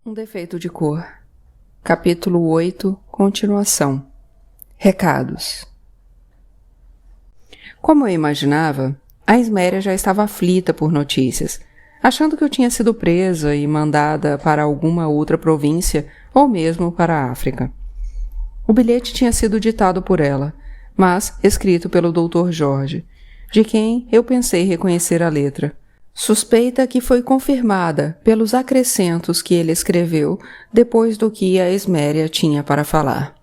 Um defeito de cor. Capítulo 8. Continuação. Recados. Como eu imaginava, a Esméria já estava aflita por notícias, achando que eu tinha sido presa e mandada para alguma outra província ou mesmo para a África. O bilhete tinha sido ditado por ela, mas escrito pelo Dr. Jorge, de quem eu pensei reconhecer a letra. Suspeita que foi confirmada pelos acrescentos que ele escreveu depois do que a Esméria tinha para falar.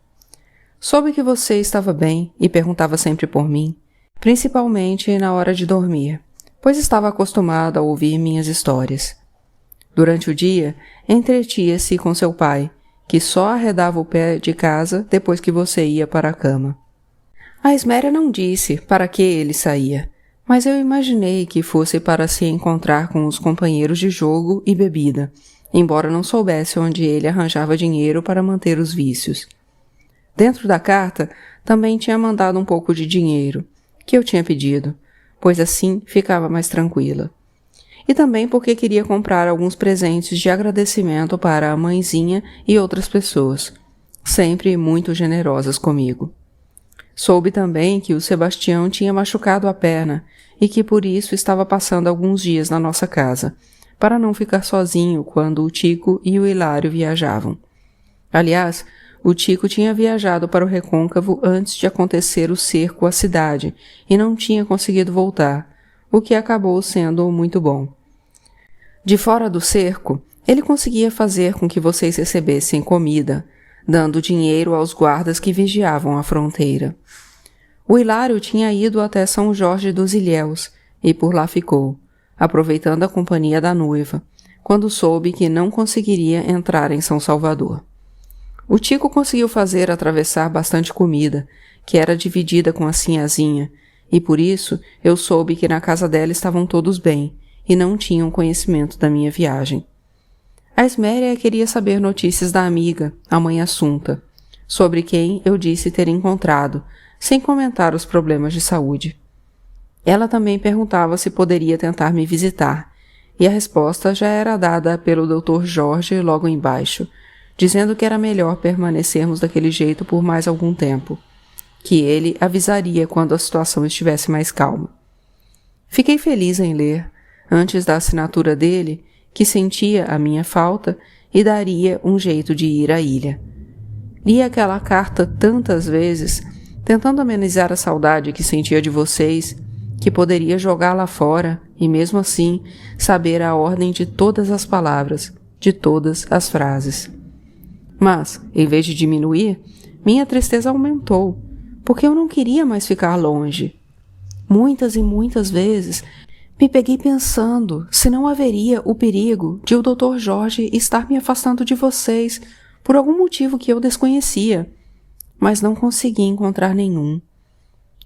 Soube que você estava bem e perguntava sempre por mim, principalmente na hora de dormir, pois estava acostumada a ouvir minhas histórias. Durante o dia, entretia-se com seu pai, que só arredava o pé de casa depois que você ia para a cama. A Esméria não disse para que ele saía, mas eu imaginei que fosse para se encontrar com os companheiros de jogo e bebida, embora não soubesse onde ele arranjava dinheiro para manter os vícios. Dentro da carta, também tinha mandado um pouco de dinheiro, que eu tinha pedido, pois assim ficava mais tranquila. E também porque queria comprar alguns presentes de agradecimento para a mãezinha e outras pessoas, sempre muito generosas comigo. Soube também que o Sebastião tinha machucado a perna e que por isso estava passando alguns dias na nossa casa, para não ficar sozinho quando o Tico e o Hilário viajavam. Aliás, o Tico tinha viajado para o Recôncavo antes de acontecer o cerco à cidade e não tinha conseguido voltar, o que acabou sendo muito bom. De fora do cerco, ele conseguia fazer com que vocês recebessem comida, dando dinheiro aos guardas que vigiavam a fronteira. O Hilário tinha ido até São Jorge dos Ilhéus e por lá ficou, aproveitando a companhia da noiva, quando soube que não conseguiria entrar em São Salvador. O Tico conseguiu fazer atravessar bastante comida, que era dividida com a sinhazinha, e por isso eu soube que na casa dela estavam todos bem e não tinham conhecimento da minha viagem. A Esméria queria saber notícias da amiga, a mãe Assunta, sobre quem eu disse ter encontrado, sem comentar os problemas de saúde. Ela também perguntava se poderia tentar me visitar, e a resposta já era dada pelo Dr. Jorge logo embaixo, dizendo que era melhor permanecermos daquele jeito por mais algum tempo, que ele avisaria quando a situação estivesse mais calma. Fiquei feliz em ler, antes da assinatura dele, que sentia a minha falta e daria um jeito de ir à ilha. Li aquela carta tantas vezes, tentando amenizar a saudade que sentia de vocês, que poderia jogá-la fora e, mesmo assim, saber a ordem de todas as palavras, de todas as frases. Mas, em vez de diminuir, minha tristeza aumentou, porque eu não queria mais ficar longe. Muitas e muitas vezes me peguei pensando se não haveria o perigo de o Dr. Jorge estar me afastando de vocês por algum motivo que eu desconhecia, mas não consegui encontrar nenhum.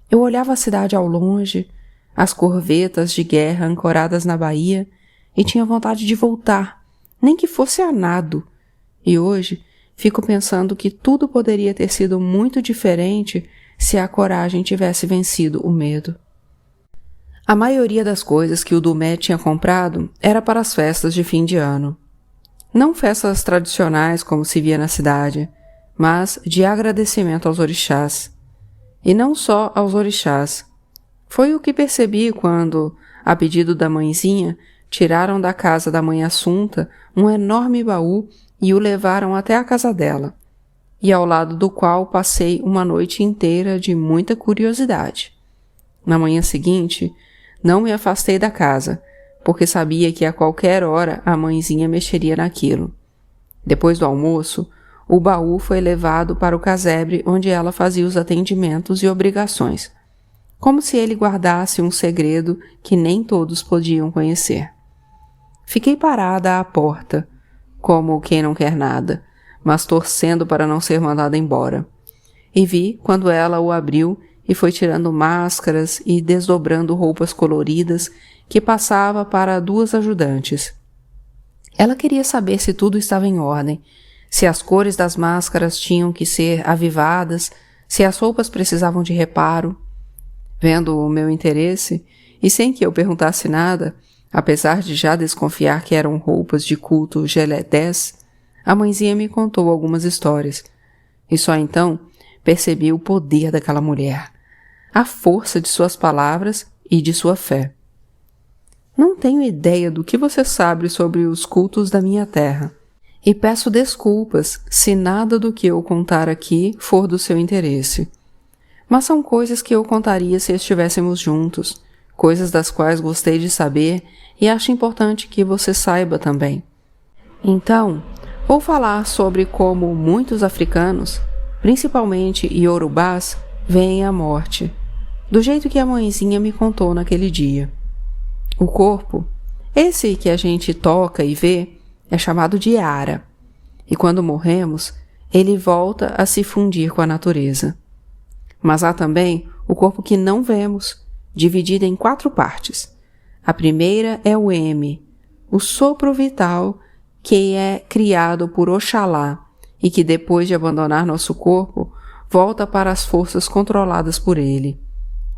Eu olhava a cidade ao longe, as corvetas de guerra ancoradas na baía, e tinha vontade de voltar, nem que fosse a nado. E hoje fico pensando que tudo poderia ter sido muito diferente se a coragem tivesse vencido o medo. A maioria das coisas que o Dumé tinha comprado era para as festas de fim de ano. Não festas tradicionais como se via na cidade, mas de agradecimento aos orixás. E não só aos orixás. Foi o que percebi quando, a pedido da mãezinha, tiraram da casa da mãe Assunta um enorme baú e o levaram até a casa dela, e ao lado do qual passei uma noite inteira de muita curiosidade. Na manhã seguinte, não me afastei da casa, porque sabia que a qualquer hora a mãezinha mexeria naquilo. Depois do almoço, o baú foi levado para o casebre onde ela fazia os atendimentos e obrigações, como se ele guardasse um segredo que nem todos podiam conhecer. Fiquei parada à porta, como quem não quer nada, mas torcendo para não ser mandada embora. E vi quando ela o abriu e foi tirando máscaras e desdobrando roupas coloridas que passava para 2 ajudantes. Ela queria saber se tudo estava em ordem, se as cores das máscaras tinham que ser avivadas, se as roupas precisavam de reparo. Vendo o meu interesse, e sem que eu perguntasse nada, apesar de já desconfiar que eram roupas de culto geledés, a mãezinha me contou algumas histórias, e só então percebi o poder daquela mulher, a força de suas palavras e de sua fé. Não tenho ideia do que você sabe sobre os cultos da minha terra, e peço desculpas se nada do que eu contar aqui for do seu interesse. Mas são coisas que eu contaria se estivéssemos juntos, coisas das quais gostei de saber e acho importante que você saiba também. Então, vou falar sobre como muitos africanos, principalmente iorubás, veem a morte, do jeito que a mãezinha me contou naquele dia. O corpo, esse que a gente toca e vê, é chamado de ara, e quando morremos, ele volta a se fundir com a natureza. Mas há também o corpo que não vemos, dividido em 4 partes. A primeira é o M, o sopro vital que é criado por Oxalá e que depois de abandonar nosso corpo, volta para as forças controladas por ele,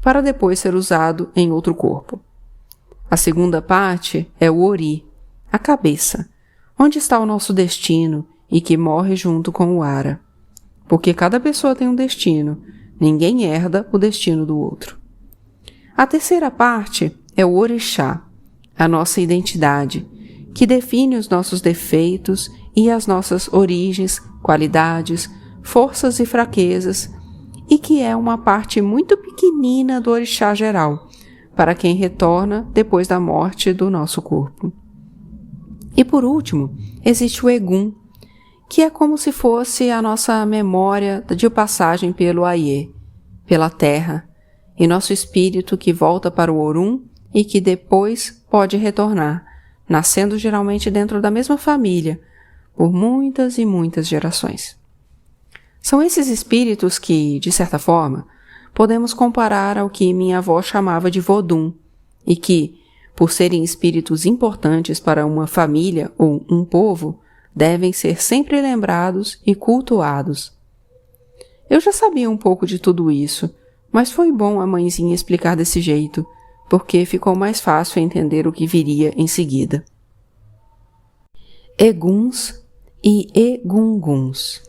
para depois ser usado em outro corpo. A segunda parte é o Ori, a cabeça, onde está o nosso destino e que morre junto com o Ara. Porque cada pessoa tem um destino, ninguém herda o destino do outro. A terceira parte é o Orixá, a nossa identidade, que define os nossos defeitos e as nossas origens, qualidades, forças e fraquezas, e que é uma parte muito pequenina do Orixá geral, para quem retorna depois da morte do nosso corpo. E por último, existe o Egum, que é como se fosse a nossa memória de passagem pelo Aie, pela terra, e nosso espírito que volta para o Orum e que depois pode retornar, nascendo geralmente dentro da mesma família, por muitas e muitas gerações. São esses espíritos que, de certa forma, podemos comparar ao que minha avó chamava de Vodum, e que, por serem espíritos importantes para uma família ou um povo, devem ser sempre lembrados e cultuados. Eu já sabia um pouco de tudo isso, mas foi bom a mãezinha explicar desse jeito, porque ficou mais fácil entender o que viria em seguida. Eguns e Egunguns.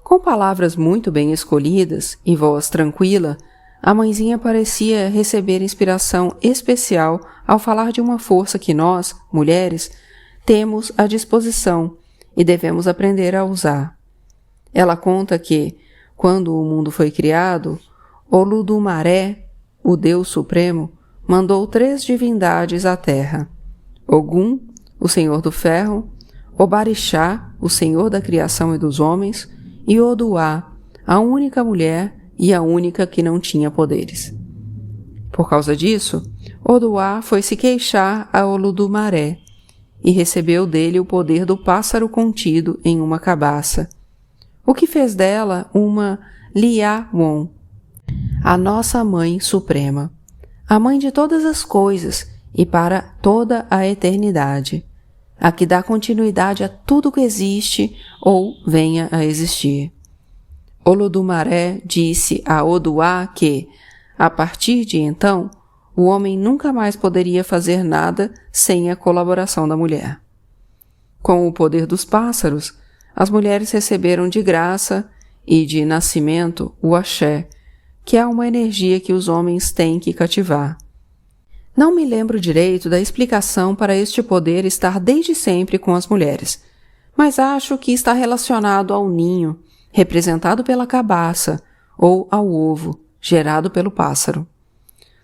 Com palavras muito bem escolhidas e voz tranquila, a mãezinha parecia receber inspiração especial ao falar de uma força que nós, mulheres, temos à disposição e devemos aprender a usar. Ela conta que, quando o mundo foi criado, Oludumaré, o Deus Supremo, mandou 3 divindades à terra: Ogum, o Senhor do Ferro, Obarixá, o Senhor da Criação e dos Homens, e Oduá, a única mulher e a única que não tinha poderes. Por causa disso, Oduá foi se queixar a Oludumaré e recebeu dele o poder do pássaro contido em uma cabaça, o que fez dela uma Liawon, a nossa Mãe Suprema, a Mãe de todas as coisas e para toda a eternidade, a que dá continuidade a tudo que existe ou venha a existir. Olodumaré disse a Oduá que, a partir de então, o homem nunca mais poderia fazer nada sem a colaboração da mulher. Com o poder dos pássaros, as mulheres receberam de graça e de nascimento o axé, que é uma energia que os homens têm que cativar. Não me lembro direito da explicação para este poder estar desde sempre com as mulheres, mas acho que está relacionado ao ninho, representado pela cabaça, ou ao ovo, gerado pelo pássaro.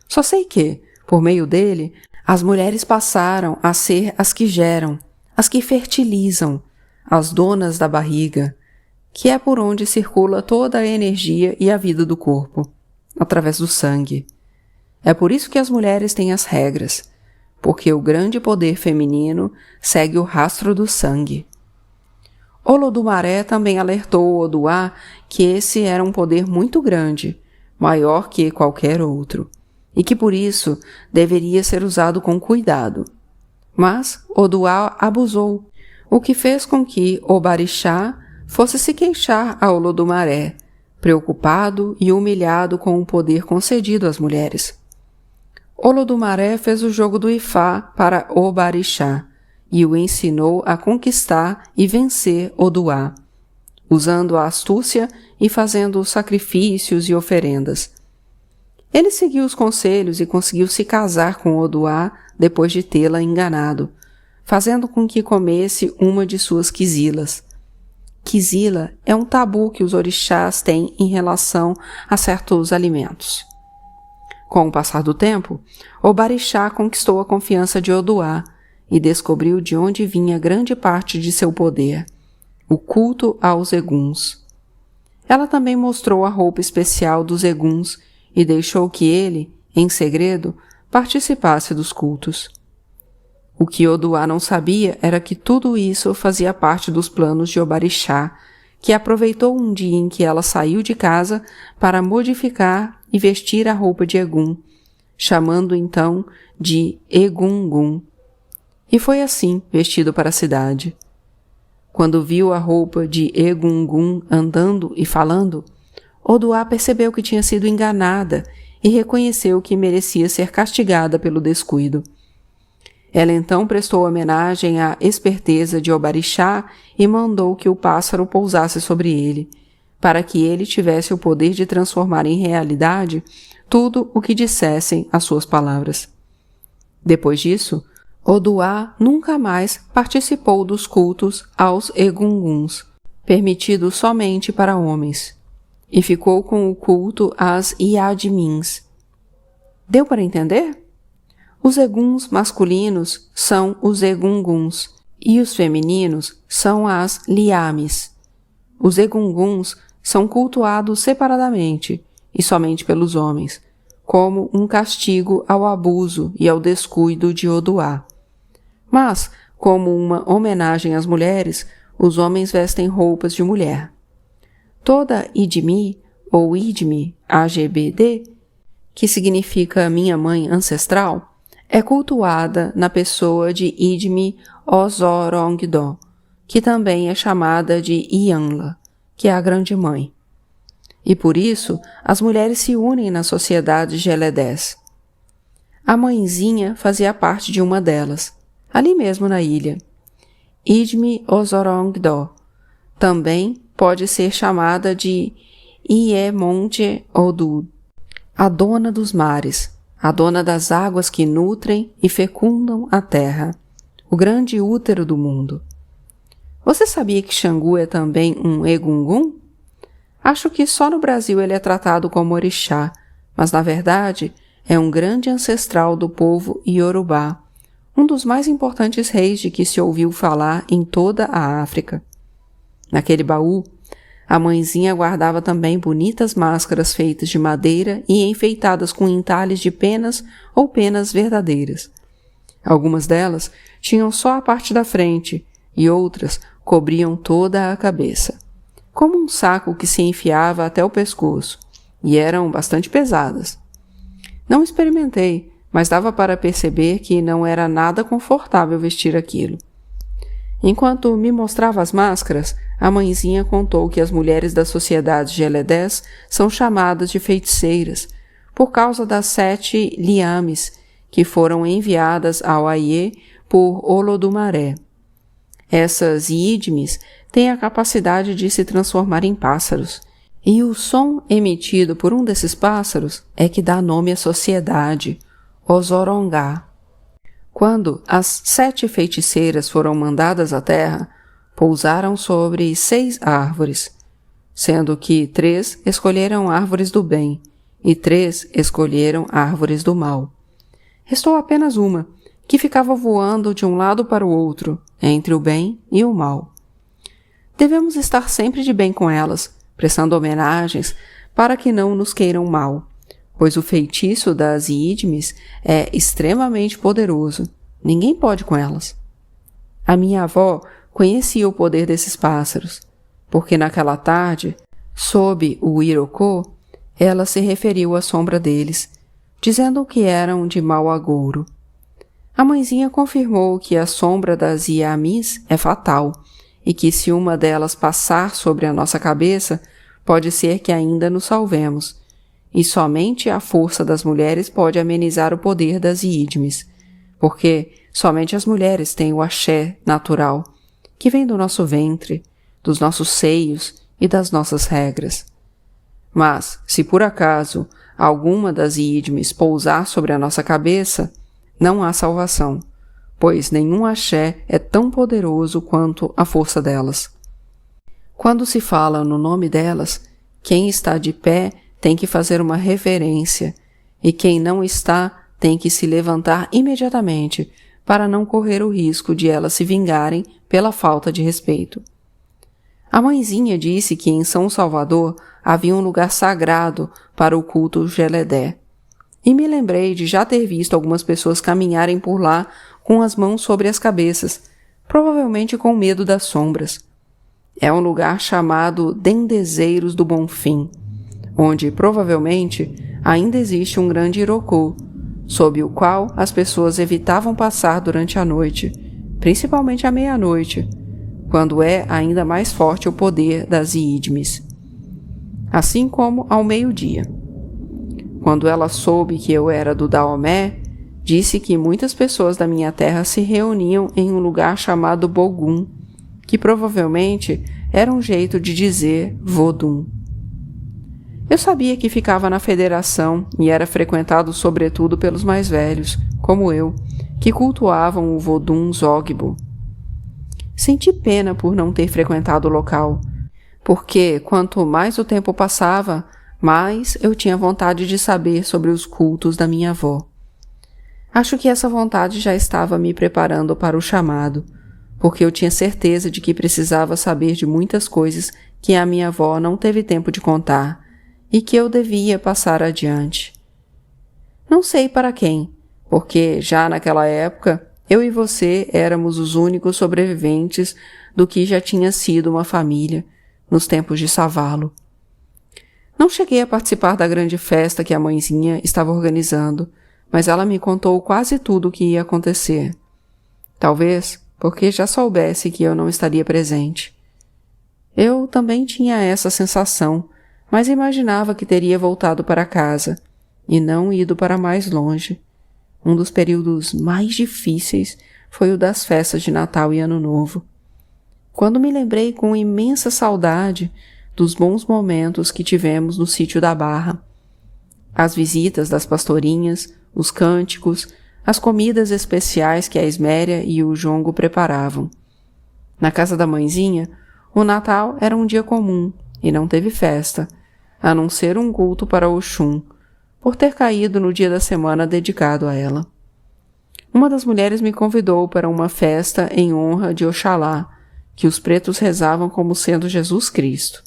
Só sei que, por meio dele, as mulheres passaram a ser as que geram, as que fertilizam, as donas da barriga, que é por onde circula toda a energia e a vida do corpo, através do sangue. É por isso que as mulheres têm as regras, porque o grande poder feminino segue o rastro do sangue. Olodumaré também alertou Oduá que esse era um poder muito grande, maior que qualquer outro, e que por isso deveria ser usado com cuidado. Mas Oduá abusou, o que fez com que Obarixá fosse se queixar a Olodumaré, preocupado e humilhado com o poder concedido às mulheres. Olodumaré fez o jogo do Ifá para Obarixá, e o ensinou a conquistar e vencer Oduá, usando a astúcia e fazendo sacrifícios e oferendas. Ele seguiu os conselhos e conseguiu se casar com Oduá depois de tê-la enganado, fazendo com que comesse uma de suas quisilas. Quisila é um tabu que os orixás têm em relação a certos alimentos. Com o passar do tempo, Obarixá conquistou a confiança de Oduá e descobriu de onde vinha grande parte de seu poder, o culto aos eguns. Ela também mostrou a roupa especial dos eguns e deixou que ele, em segredo, participasse dos cultos. O que Oduá não sabia era que tudo isso fazia parte dos planos de Obarixá, que aproveitou um dia em que ela saiu de casa para modificar e vestir a roupa de Egum, chamando então de Egungun. E foi assim vestido para a cidade. Quando viu a roupa de Egungun andando e falando, Oduá percebeu que tinha sido enganada e reconheceu que merecia ser castigada pelo descuido. Ela então prestou homenagem à esperteza de Obarixá e mandou que o pássaro pousasse sobre ele, para que ele tivesse o poder de transformar em realidade tudo o que dissessem as suas palavras. Depois disso, Oduá nunca mais participou dos cultos aos Egunguns, permitidos somente para homens, e ficou com o culto às Iadmins. Deu para entender? Os eguns masculinos são os egunguns e os femininos são as liames. Os egunguns são cultuados separadamente e somente pelos homens, como um castigo ao abuso e ao descuido de Oduá. Mas, como uma homenagem às mulheres, os homens vestem roupas de mulher. Toda Idmi ou Idmi AGBD, que significa minha mãe ancestral, é cultuada na pessoa de Idmi Ozorongdo, que também é chamada de Ianla, que é a grande mãe. E por isso, as mulheres se unem na sociedade Geledés. A mãezinha fazia parte de uma delas, ali mesmo na ilha. Idmi Ozorongdo também pode ser chamada de Iemonte Odu, a dona dos mares, a dona das águas que nutrem e fecundam a terra, o grande útero do mundo. Você sabia que Xangu é também um Egungun? Acho que só no Brasil ele é tratado como orixá, mas na verdade é um grande ancestral do povo Iorubá, um dos mais importantes reis de que se ouviu falar em toda a África. Naquele baú, a mãezinha guardava também bonitas máscaras feitas de madeira e enfeitadas com entalhes de penas ou penas verdadeiras. Algumas delas tinham só a parte da frente e outras cobriam toda a cabeça, como um saco que se enfiava até o pescoço, e eram bastante pesadas. Não experimentei, mas dava para perceber que não era nada confortável vestir aquilo. Enquanto me mostrava as máscaras, a mãezinha contou que as mulheres da sociedade Geledés são chamadas de feiticeiras por causa das 7 liames que foram enviadas ao Aie por Olodumaré. Essas Idmis têm a capacidade de se transformar em pássaros, e o som emitido por um desses pássaros é que dá nome à sociedade, Ozorongá. Quando as 7 feiticeiras foram mandadas à terra, pousaram sobre 6 árvores, sendo que 3 escolheram árvores do bem e 3 escolheram árvores do mal. Restou apenas uma, que ficava voando de um lado para o outro, entre o bem e o mal. Devemos estar sempre de bem com elas, prestando homenagens para que não nos queiram mal, pois o feitiço das Idmis é extremamente poderoso. Ninguém pode com elas. A minha avó conhecia o poder desses pássaros, porque naquela tarde, sob o Irocô, ela se referiu à sombra deles, dizendo que eram de mau agouro. A mãezinha confirmou que a sombra das Iamis é fatal e que se uma delas passar sobre a nossa cabeça, pode ser que ainda nos salvemos, e somente a força das mulheres pode amenizar o poder das Idmis, porque somente as mulheres têm o axé natural, que vem do nosso ventre, dos nossos seios e das nossas regras. Mas, se por acaso alguma das ídmes pousar sobre a nossa cabeça, não há salvação, pois nenhum axé é tão poderoso quanto a força delas. Quando se fala no nome delas, quem está de pé tem que fazer uma reverência, e quem não está tem que se levantar imediatamente para não correr o risco de elas se vingarem pela falta de respeito. A mãezinha disse que em São Salvador havia um lugar sagrado para o culto Geledé, e me lembrei de já ter visto algumas pessoas caminharem por lá com as mãos sobre as cabeças, provavelmente com medo das sombras. É um lugar chamado Dendezeiros do Bonfim, onde provavelmente ainda existe um grande irocô, sob o qual as pessoas evitavam passar durante a noite, principalmente à meia-noite, quando é ainda mais forte o poder das ídmes, assim como ao meio-dia. Quando ela soube que eu era do Daomé, disse que muitas pessoas da minha terra se reuniam em um lugar chamado Bogum, que provavelmente era um jeito de dizer Vodum. Eu sabia que ficava na federação e era frequentado sobretudo pelos mais velhos, como eu, que cultuavam o Vodum Zogbo. Senti pena por não ter frequentado o local, porque quanto mais o tempo passava, mais eu tinha vontade de saber sobre os cultos da minha avó. Acho que essa vontade já estava me preparando para o chamado, porque eu tinha certeza de que precisava saber de muitas coisas que a minha avó não teve tempo de contar e que eu devia passar adiante. Não sei para quem, porque já naquela época eu e você éramos os únicos sobreviventes do que já tinha sido uma família nos tempos de Savalo. Não cheguei a participar da grande festa que a mãezinha estava organizando, mas ela me contou quase tudo o que ia acontecer. Talvez porque já soubesse que eu não estaria presente. Eu também tinha essa sensação, mas imaginava que teria voltado para casa e não ido para mais longe. Um dos períodos mais difíceis foi o das festas de Natal e Ano Novo, quando me lembrei com imensa saudade dos bons momentos que tivemos no sítio da Barra. As visitas das pastorinhas, os cânticos, as comidas especiais que a Esméria e o Jongo preparavam. Na casa da mãezinha, o Natal era um dia comum e não teve festa, a não ser um culto para Oxum, por ter caído no dia da semana dedicado a ela. Uma das mulheres me convidou para uma festa em honra de Oxalá, que os pretos rezavam como sendo Jesus Cristo.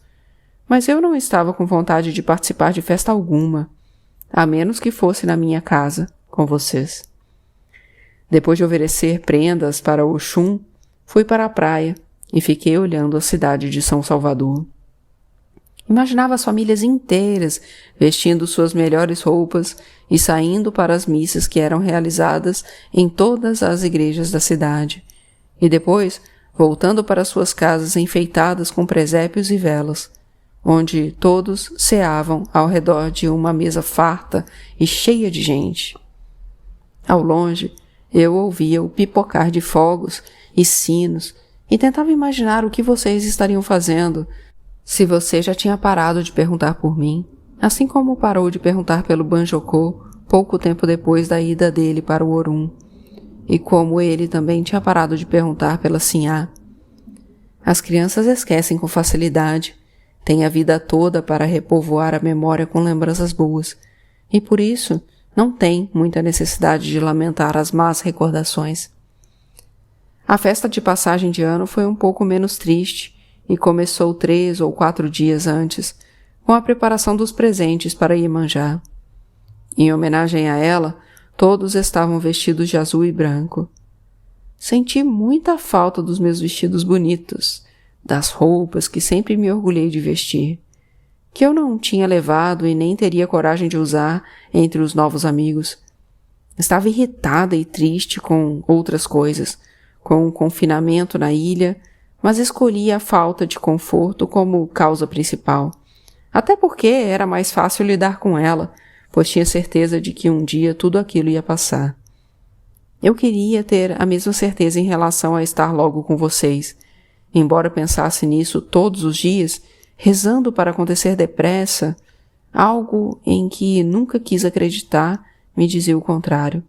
Mas eu não estava com vontade de participar de festa alguma, a menos que fosse na minha casa, com vocês. Depois de oferecer prendas para Oxum, fui para a praia e fiquei olhando a cidade de São Salvador. Imaginava as famílias inteiras vestindo suas melhores roupas e saindo para as missas que eram realizadas em todas as igrejas da cidade, e depois voltando para suas casas enfeitadas com presépios e velas, onde todos ceavam ao redor de uma mesa farta e cheia de gente. Ao longe, eu ouvia o pipocar de fogos e sinos e tentava imaginar o que vocês estariam fazendo, se você já tinha parado de perguntar por mim, assim como parou de perguntar pelo Banjocô pouco tempo depois da ida dele para o Orum, e como ele também tinha parado de perguntar pela Sinhá. As crianças esquecem com facilidade, têm a vida toda para repovoar a memória com lembranças boas, e por isso não tem muita necessidade de lamentar as más recordações. A festa de passagem de ano foi um pouco menos triste e começou 3 ou 4 dias antes, com a preparação dos presentes para Iemanjá. Em homenagem a ela, todos estavam vestidos de azul e branco. Senti muita falta dos meus vestidos bonitos, das roupas que sempre me orgulhei de vestir, que eu não tinha levado e nem teria coragem de usar entre os novos amigos. Estava irritada e triste com outras coisas, com o confinamento na ilha, mas escolhi a falta de conforto como causa principal, até porque era mais fácil lidar com ela, pois tinha certeza de que um dia tudo aquilo ia passar. Eu queria ter a mesma certeza em relação a estar logo com vocês. Embora pensasse nisso todos os dias, rezando para acontecer depressa, algo em que nunca quis acreditar me dizia o contrário.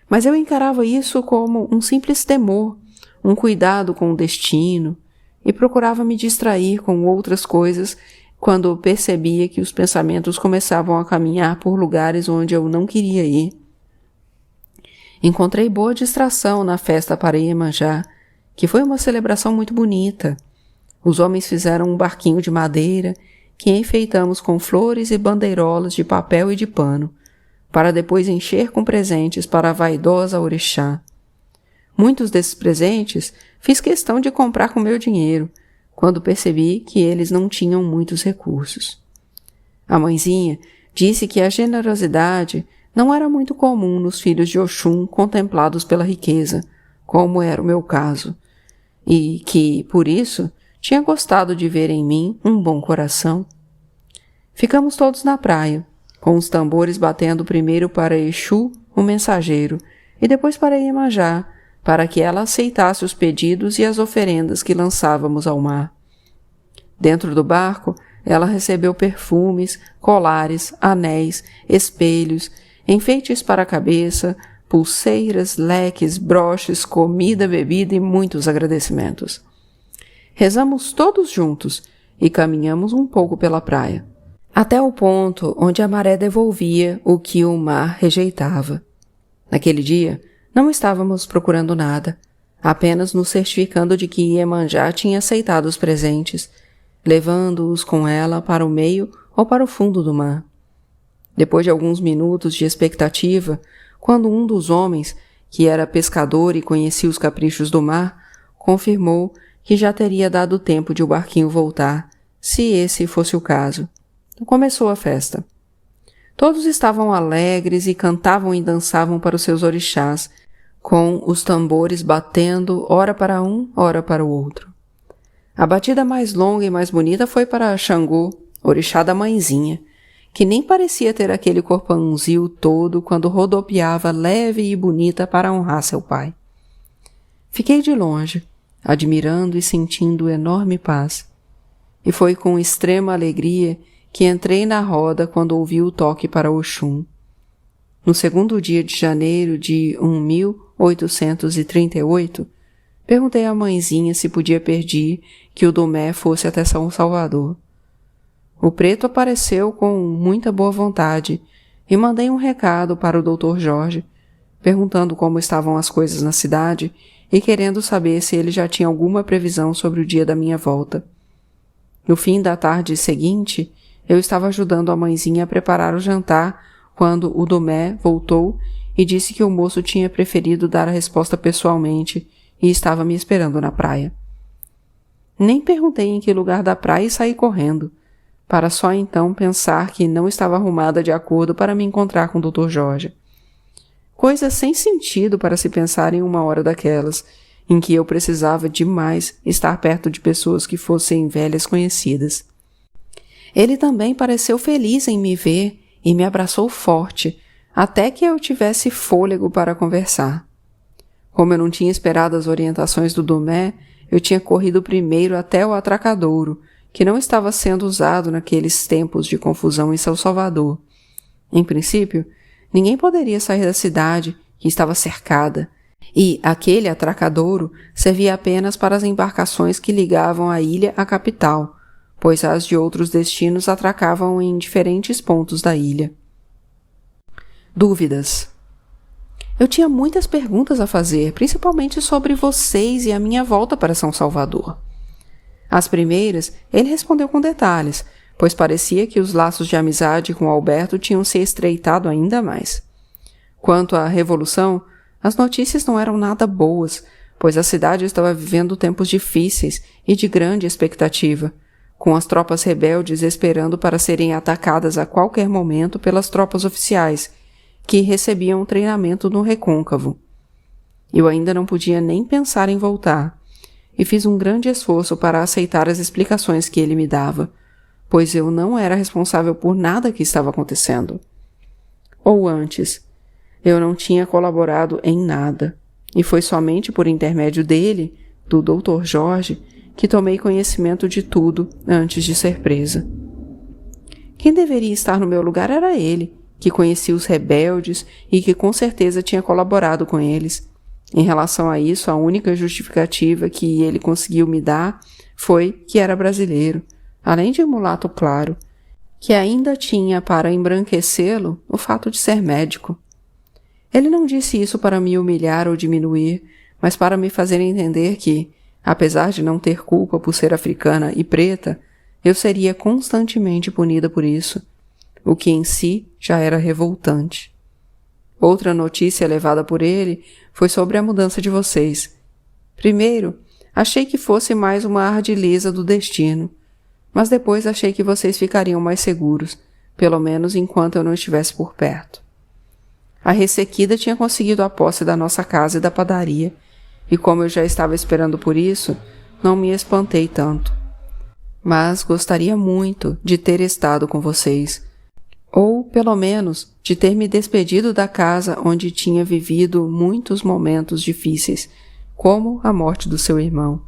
Mas eu encarava isso como um simples temor, um cuidado com o destino, e procurava me distrair com outras coisas quando percebia que os pensamentos começavam a caminhar por lugares onde eu não queria ir. Encontrei boa distração na festa para Iemanjá, que foi uma celebração muito bonita. Os homens fizeram um barquinho de madeira que enfeitamos com flores e bandeirolas de papel e de pano, para depois encher com presentes para a vaidosa orixá. Muitos desses presentes fiz questão de comprar com meu dinheiro, quando percebi que eles não tinham muitos recursos. A mãezinha disse que a generosidade não era muito comum nos filhos de Oxum contemplados pela riqueza, como era o meu caso, e que, por isso, tinha gostado de ver em mim um bom coração. Ficamos todos na praia, com os tambores batendo primeiro para Exu, o mensageiro, e depois para Iemanjá, para que ela aceitasse os pedidos e as oferendas que lançávamos ao mar. Dentro do barco, ela recebeu perfumes, colares, anéis, espelhos, enfeites para a cabeça, pulseiras, leques, broches, comida, bebida e muitos agradecimentos. Rezamos todos juntos e caminhamos um pouco pela praia, até o ponto onde a maré devolvia o que o mar rejeitava. Naquele dia, não estávamos procurando nada, apenas nos certificando de que Iemanjá tinha aceitado os presentes, levando-os com ela para o meio ou para o fundo do mar. Depois de alguns minutos de expectativa, quando um dos homens, que era pescador e conhecia os caprichos do mar, confirmou que já teria dado tempo de o barquinho voltar, se esse fosse o caso. Começou a festa. Todos estavam alegres e cantavam e dançavam para os seus orixás, com os tambores batendo ora para um, ora para o outro. A batida mais longa e mais bonita foi para Xangô, orixá da mãezinha, que nem parecia ter aquele corpãozinho todo quando rodopiava leve e bonita para honrar seu pai. Fiquei de longe, admirando e sentindo enorme paz. E foi com extrema alegria que entrei na roda quando ouvi o toque para Oxum. No segundo dia de janeiro de 1838, perguntei à mãezinha se podia pedir que o Domé fosse até São Salvador. O preto apareceu com muita boa vontade e mandei um recado para o Dr. Jorge, perguntando como estavam as coisas na cidade e querendo saber se ele já tinha alguma previsão sobre o dia da minha volta. No fim da tarde seguinte, eu estava ajudando a mãezinha a preparar o jantar quando o Domé voltou e disse que o moço tinha preferido dar a resposta pessoalmente e estava me esperando na praia. Nem perguntei em que lugar da praia e saí correndo, para só então pensar que não estava arrumada de acordo para me encontrar com o Dr. Jorge. Coisa sem sentido para se pensar em uma hora daquelas, em que eu precisava demais estar perto de pessoas que fossem velhas conhecidas. Ele também pareceu feliz em me ver e me abraçou forte, até que eu tivesse fôlego para conversar. Como eu não tinha esperado as orientações do Domé, eu tinha corrido primeiro até o atracadouro, que não estava sendo usado naqueles tempos de confusão em São Salvador. Em princípio, ninguém poderia sair da cidade, que estava cercada, e aquele atracadouro servia apenas para as embarcações que ligavam a ilha à capital, pois as de outros destinos atracavam em diferentes pontos da ilha. Dúvidas. Eu tinha muitas perguntas a fazer, principalmente sobre vocês e a minha volta para São Salvador. As primeiras, ele respondeu com detalhes, pois parecia que os laços de amizade com Alberto tinham se estreitado ainda mais. Quanto à Revolução, as notícias não eram nada boas, pois a cidade estava vivendo tempos difíceis e de grande expectativa, com as tropas rebeldes esperando para serem atacadas a qualquer momento pelas tropas oficiais, que recebiam treinamento no Recôncavo. Eu ainda não podia nem pensar em voltar, e fiz um grande esforço para aceitar as explicações que ele me dava, pois eu não era responsável por nada que estava acontecendo. Ou antes, Eu não tinha colaborado em nada, e foi somente por intermédio dele, do Dr. Jorge, que tomei conhecimento de tudo antes de ser presa. Quem deveria estar no meu lugar era ele, que conhecia os rebeldes e que com certeza tinha colaborado com eles. Em relação a isso, a única justificativa que ele conseguiu me dar foi que era brasileiro, além de mulato claro, que ainda tinha para embranquecê-lo o fato de ser médico. Ele não disse isso para me humilhar ou diminuir, mas para me fazer entender que, apesar de não ter culpa por ser africana e preta, eu seria constantemente punida por isso, o que em si já era revoltante. Outra notícia levada por ele foi sobre a mudança de vocês. Primeiro, achei que fosse mais uma ardileza do destino, mas depois achei que vocês ficariam mais seguros, pelo menos enquanto eu não estivesse por perto. A ressequida tinha conseguido a posse da nossa casa e da padaria, e como eu já estava esperando por isso, não me espantei tanto. Mas gostaria muito de ter estado com vocês, ou, pelo menos, de ter me despedido da casa onde tinha vivido muitos momentos difíceis, como a morte do seu irmão,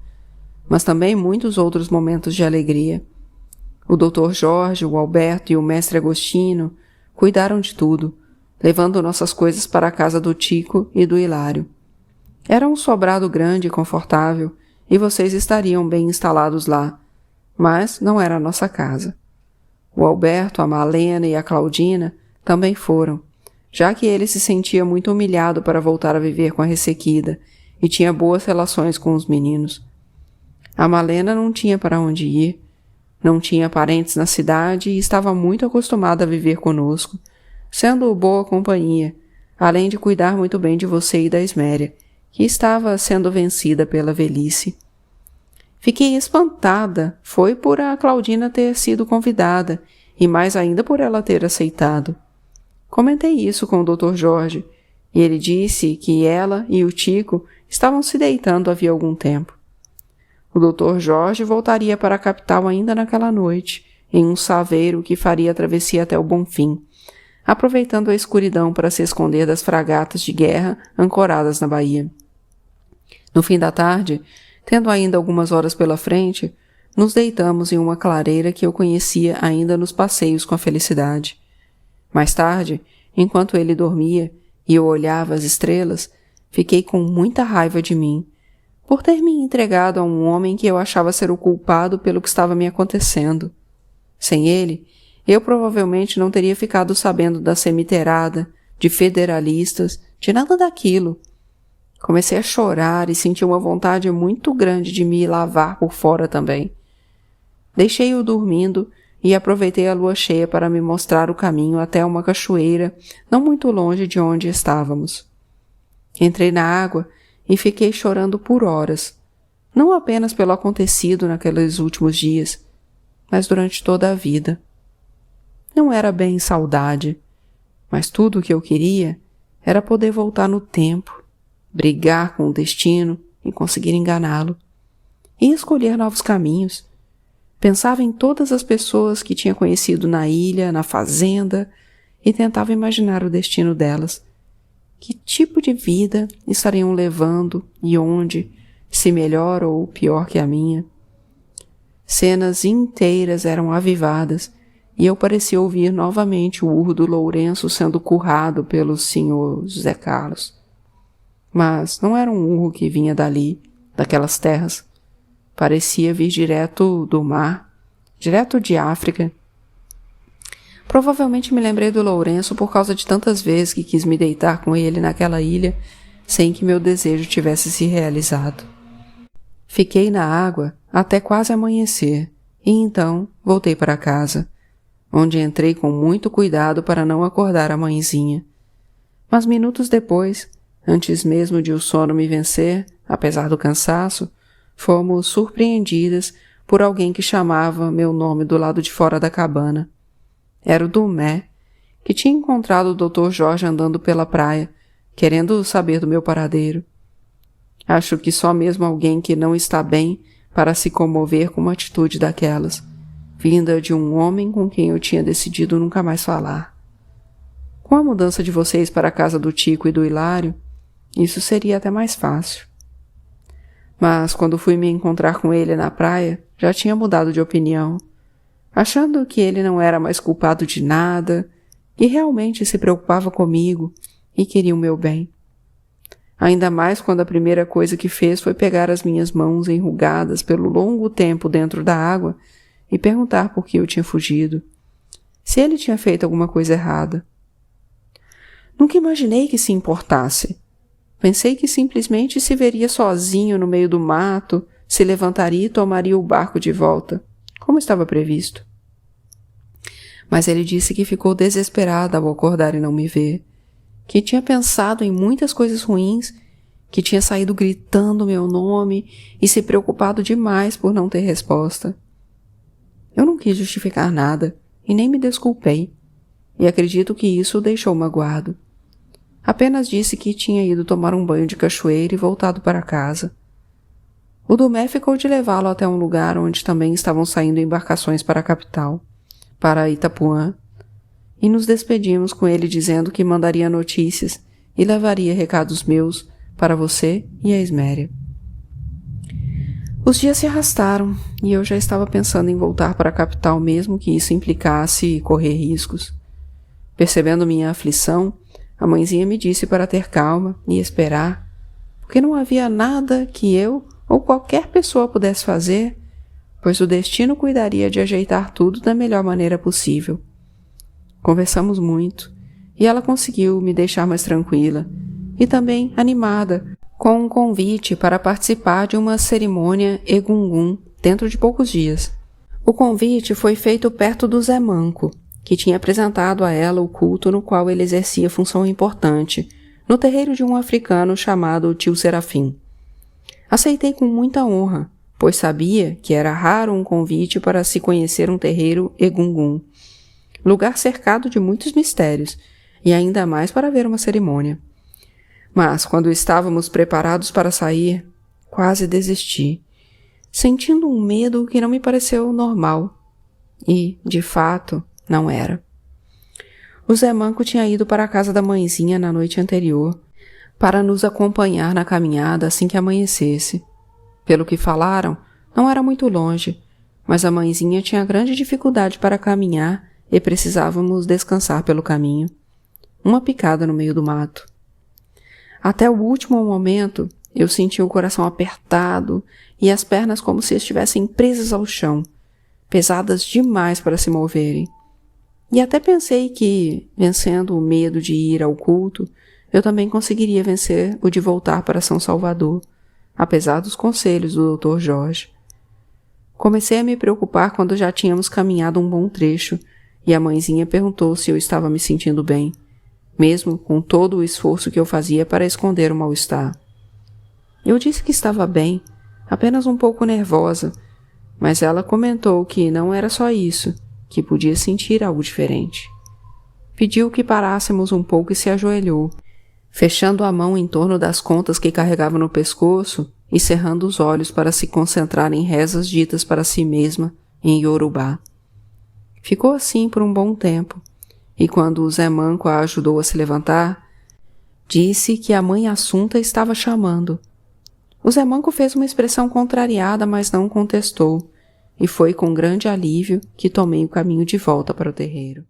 mas também muitos outros momentos de alegria. O Dr. Jorge, o Alberto e o mestre Agostinho cuidaram de tudo, levando nossas coisas para a casa do Tico e do Hilário. Era um sobrado grande e confortável, e vocês estariam bem instalados lá, mas não era a nossa casa. O Alberto, a Malena e a Claudina também foram, já que ele se sentia muito humilhado para voltar a viver com a ressequida e tinha boas relações com os meninos. A Malena não tinha para onde ir, não tinha parentes na cidade e estava muito acostumada a viver conosco, sendo boa companhia, além de cuidar muito bem de você e da Esméria, que estava sendo vencida pela velhice. Fiquei espantada, foi por a Claudina ter sido convidada, e mais ainda por ela ter aceitado. Comentei isso com o Dr. Jorge, e ele disse que ela e o Tico estavam se deitando havia algum tempo. O Dr. Jorge voltaria para a capital ainda naquela noite, em um saveiro que faria a travessia até o Bonfim, aproveitando a escuridão para se esconder das fragatas de guerra ancoradas na baía. No fim da tarde, tendo ainda algumas horas pela frente, nos deitamos em uma clareira que eu conhecia ainda nos passeios com a Felicidade. Mais tarde, enquanto ele dormia e eu olhava as estrelas, fiquei com muita raiva de mim, por ter me entregado a um homem que eu achava ser o culpado pelo que estava me acontecendo. Sem ele, eu provavelmente não teria ficado sabendo da cemiteirada, de federalistas, de nada daquilo. Comecei a chorar e senti uma vontade muito grande de me lavar por fora também. Deixei-o dormindo e aproveitei a lua cheia para me mostrar o caminho até uma cachoeira não muito longe de onde estávamos. Entrei na água e fiquei chorando por horas, não apenas pelo acontecido naqueles últimos dias, mas durante toda a vida. Não era bem saudade, mas tudo o que eu queria era poder voltar no tempo, brigar com o destino e conseguir enganá-lo, e escolher novos caminhos. Pensava em todas as pessoas que tinha conhecido na ilha, na fazenda, e tentava imaginar o destino delas. Que tipo de vida estariam levando e onde, se melhor ou pior que a minha. Cenas inteiras eram avivadas, e eu parecia ouvir novamente o urro do Lourenço sendo currado pelo senhor José Carlos. Mas não era um urro que vinha dali, daquelas terras. Parecia vir direto do mar, direto de África. Provavelmente me lembrei do Lourenço por causa de tantas vezes que quis me deitar com ele naquela ilha, sem que meu desejo tivesse se realizado. Fiquei na água até quase amanhecer, e então voltei para casa, onde entrei com muito cuidado para não acordar a mãezinha. Mas minutos depois, antes mesmo de o sono me vencer, apesar do cansaço, fomos surpreendidas por alguém que chamava meu nome do lado de fora da cabana. Era o Dumé, que tinha encontrado o Dr. Jorge andando pela praia, querendo saber do meu paradeiro. Acho que só mesmo alguém que não está bem para se comover com uma atitude daquelas, vinda de um homem com quem eu tinha decidido nunca mais falar. Com a mudança de vocês para a casa do Tico e do Hilário, isso seria até mais fácil. Mas quando fui me encontrar com ele na praia, já tinha mudado de opinião, achando que ele não era mais culpado de nada e realmente se preocupava comigo e queria o meu bem. Ainda mais quando a primeira coisa que fez foi pegar as minhas mãos enrugadas pelo longo tempo dentro da água e perguntar por que eu tinha fugido, se ele tinha feito alguma coisa errada. Nunca imaginei que se importasse. Pensei que simplesmente se veria sozinho no meio do mato, se levantaria e tomaria o barco de volta, como estava previsto. Mas ele disse que ficou desesperado ao acordar e não me ver, que tinha pensado em muitas coisas ruins, que tinha saído gritando meu nome e se preocupado demais por não ter resposta. Eu não quis justificar nada e nem me desculpei, e acredito que isso o deixou magoado. Apenas disse que tinha ido tomar um banho de cachoeira e voltado para casa. O Domé ficou de levá-lo até um lugar onde também estavam saindo embarcações para a capital, para Itapuã, e nos despedimos com ele dizendo que mandaria notícias e levaria recados meus para você e a Esméria. Os dias se arrastaram e eu já estava pensando em voltar para a capital mesmo que isso implicasse correr riscos. Percebendo minha aflição, a mãezinha me disse para ter calma e esperar, porque não havia nada que eu ou qualquer pessoa pudesse fazer, pois o destino cuidaria de ajeitar tudo da melhor maneira possível. Conversamos muito e ela conseguiu me deixar mais tranquila e também animada com um convite para participar de uma cerimônia Egungun dentro de poucos dias. O convite foi feito perto do Zé Manco, que tinha apresentado a ela o culto no qual ele exercia função importante, no terreiro de um africano chamado Tio Serafim. Aceitei com muita honra, pois sabia que era raro um convite para se conhecer um terreiro Egungun, lugar cercado de muitos mistérios, e ainda mais para ver uma cerimônia. Mas, quando estávamos preparados para sair, quase desisti, sentindo um medo que não me pareceu normal, e, de fato, não era. O Zé Manco tinha ido para a casa da mãezinha na noite anterior, para nos acompanhar na caminhada assim que amanhecesse. Pelo que falaram, não era muito longe, mas a mãezinha tinha grande dificuldade para caminhar e precisávamos descansar pelo caminho. Uma picada no meio do mato. Até o último momento, eu senti o coração apertado e as pernas como se estivessem presas ao chão, pesadas demais para se moverem. E até pensei que, vencendo o medo de ir ao culto, eu também conseguiria vencer o de voltar para São Salvador, apesar dos conselhos do Dr. Jorge. Comecei a me preocupar quando já tínhamos caminhado um bom trecho e a mãezinha perguntou se eu estava me sentindo bem, mesmo com todo o esforço que eu fazia para esconder o mal-estar. Eu disse que estava bem, apenas um pouco nervosa, mas ela comentou que não era só isso, que podia sentir algo diferente. Pediu que parássemos um pouco e se ajoelhou, fechando a mão em torno das contas que carregava no pescoço e cerrando os olhos para se concentrar em rezas ditas para si mesma em Iorubá. Ficou assim por um bom tempo, e quando o Zé Manco a ajudou a se levantar, disse que a mãe Assunta estava chamando. O Zé Manco fez uma expressão contrariada, mas não contestou, e foi com grande alívio que tomei o caminho de volta para o terreiro.